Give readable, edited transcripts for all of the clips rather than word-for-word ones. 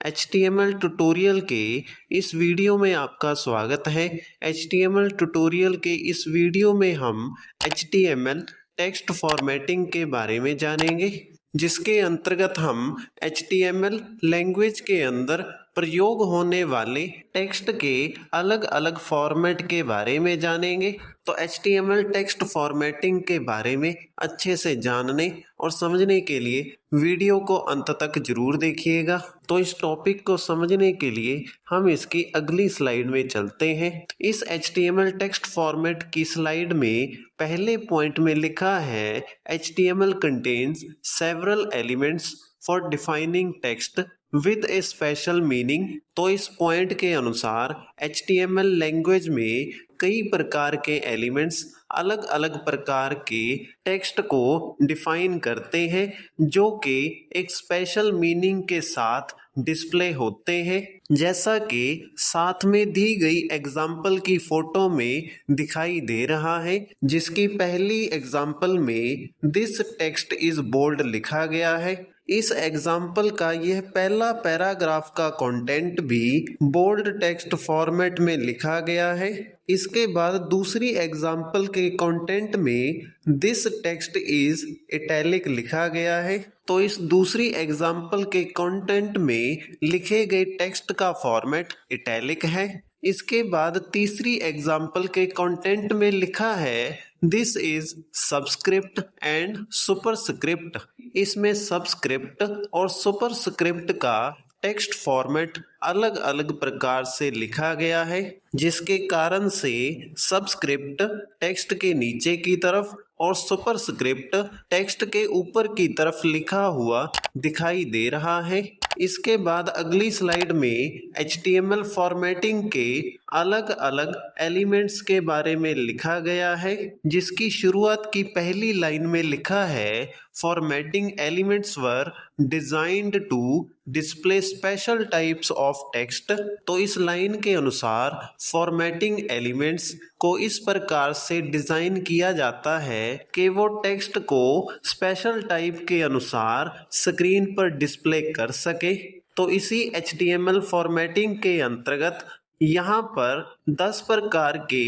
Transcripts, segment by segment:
HTML tutorial के इस video में आपका स्वागत है। HTML ट्यूटोरियल के इस वीडियो में हम HTML टेक्स्ट फॉर्मेटिंग के बारे में जानेंगे, जिसके अंतर्गत हम HTML लैंग्वेज के अंदर प्रयोग होने वाले टेक्स्ट के अलग अलग फॉर्मेट के बारे में जानेंगे। तो HTML टेक्स्ट फॉर्मेटिंग के बारे में अच्छे से जानने और समझने के लिए वीडियो को अंत तक जरूर देखिएगा। तो इस टॉपिक को समझने के लिए हम इसकी अगली स्लाइड में चलते हैं। इस HTML टेक्स्ट फॉर्मेट की स्लाइड में पहले पॉइंट में लिखा है HTML contains several elements for defining text with a special meaning। तो इस पॉइंट के अनुसार HTML लैंग्वेज में कई प्रकार के एलिमेंट्स अलग अलग प्रकार के टेक्स्ट को डिफाइन करते हैं, जो कि एक स्पेशल मीनिंग के साथ डिस्प्ले होते हैं, जैसा कि साथ में दी गई एग्जाम्पल की फोटो में दिखाई दे रहा है। जिसकी पहली एग्जाम्पल में दिस टेक्स्ट इज बोल्ड लिखा गया है। इस एग्जाम्पल का यह पहला पैराग्राफ का कंटेंट भी बोल्ड टेक्स्ट फॉर्मेट में लिखा गया है। इसके बाद दूसरी एग्जाम्पल के कंटेंट में दिस टेक्स्ट इज इटैलिक लिखा गया है। तो इस दूसरी एग्जाम्पल के कंटेंट में लिखे गए टेक्स्ट का फॉर्मेट इटैलिक है। इसके बाद तीसरी एग्जाम्पल के कंटेंट में लिखा है this is subscript and superscript. इसमें सबस्क्रिप्ट और सुपरस्क्रिप्ट का टेक्स्ट फॉर्मेट अलग अलग प्रकार से लिखा गया है, जिसके कारण से सबस्क्रिप्ट टेक्स्ट के नीचे की तरफ और सुपरस्क्रिप्ट टेक्स्ट के ऊपर की तरफ लिखा हुआ दिखाई दे रहा है। इसके बाद अगली स्लाइड में HTML फॉर्मेटिंग के अलग अलग एलिमेंट्स के बारे में लिखा गया है, जिसकी शुरुआत की पहली लाइन में लिखा है formatting elements were designed to display special types of text. तो इस लाइन के अनुसार फॉर्मेटिंग एलिमेंट्स को इस प्रकार से डिजाइन किया जाता है कि वो टेक्स्ट को स्पेशल टाइप के अनुसार स्क्रीन पर डिस्प्ले कर सके। तो इसी HTML फॉर्मेटिंग के अंतर्गत यहाँ पर 10 प्रकार के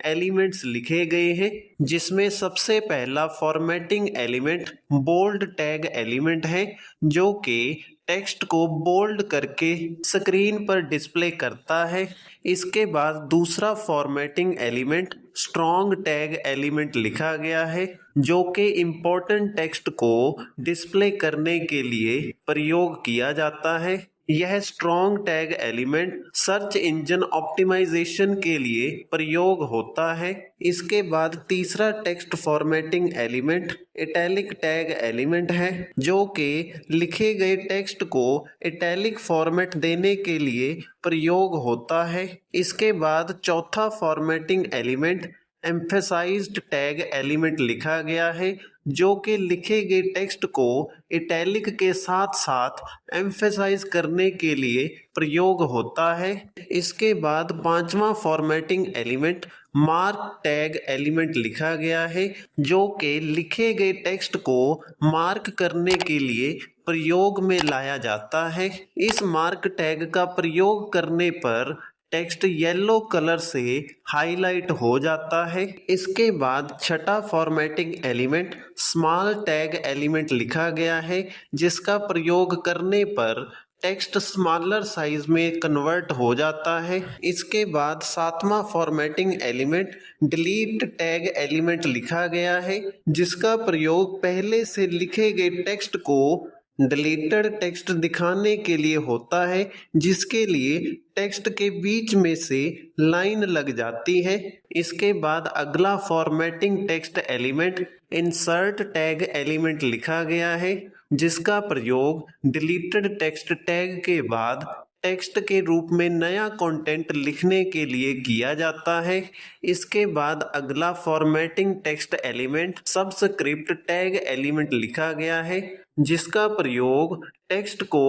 एलिमेंट्स लिखे गए हैं, जिसमें सबसे पहला formatting element bold tag element है, जो कि टेक्स्ट को बोल्ड करके स्क्रीन पर डिस्प्ले करता है। इसके बाद दूसरा formatting element strong tag element लिखा गया है, जो कि इम्पोर्टेंट टेक्स्ट को डिस्प्ले करने के लिए प्रयोग किया जाता है। यह strong tag element search engine optimisation के लिए प्रयोग होता है। इसके बाद तीसरा text formatting element italic tag element है, जो कि लिखे गए टेक्स्ट को इटैलिक फॉर्मेट देने के लिए प्रयोग होता है। इसके बाद चौथा formatting element emphasised tag element लिखा गया है, जो कि लिखे गए टेक्स्ट को इटैलिक के साथ साथ एम्फेसाइज करने के लिए प्रयोग होता है। इसके बाद पांचवा formatting element mark tag element लिखा गया है, जो कि लिखे गए टेक्स्ट को मार्क करने के लिए प्रयोग में लाया जाता है। इस मार्क टैग का प्रयोग करने पर टेक्स्ट येलो कलर से हाईलाइट हो जाता है। इसके बाद छठा formatting element small tag element लिखा गया है, जिसका प्रयोग करने पर टेक्स्ट स्मॉलर साइज में कन्वर्ट हो जाता है। इसके बाद सातवां formatting element delete tag element लिखा गया है, जिसका प्रयोग पहले से लिखे गए टेक्स्ट को डिलीटेड टेक्स्ट दिखाने के लिए होता है, जिसके लिए टेक्स्ट के बीच में से लाइन लग जाती है। इसके बाद अगला formatting text element insert tag element लिखा गया है, जिसका प्रयोग डिलीटेड टेक्स्ट टैग के बाद टेक्स्ट के रूप में नया कंटेंट लिखने के लिए किया जाता है। इसके बाद अगला formatting text element subscript tag element लिखा गया है, जिसका प्रयोग टेक्स्ट को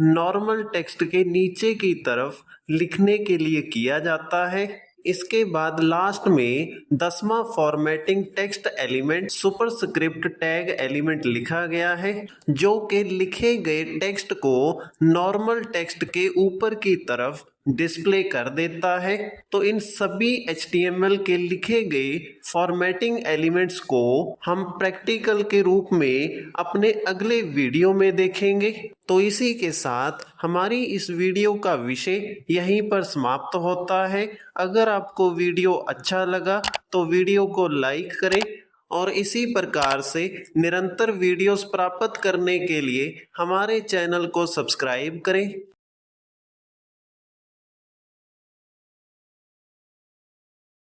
नॉर्मल टेक्स्ट के नीचे की तरफ लिखने के लिए किया जाता है। इसके बाद लास्ट में 10वां formatting text element superscript tag element लिखा गया है, जो कि लिखे गए टेक्स्ट को नॉर्मल टेक्स्ट के ऊपर की तरफ डिस्प्ले कर देता है। तो इन सभी HTML के लिखे गए फॉर्मेटिंग एलिमेंट्स को हम प्रैक्टिकल के रूप में अपने अगले वीडियो में देखेंगे। तो इसी के साथ हमारी इस वीडियो का विषय यहीं पर समाप्त होता है। अगर आपको वीडियो अच्छा लगा तो वीडियो को लाइक करें और इसी प्रकार से निरंतर वीडियोस प्राप्त करने के लिए हमारे चैनल को सब्सक्राइब करें।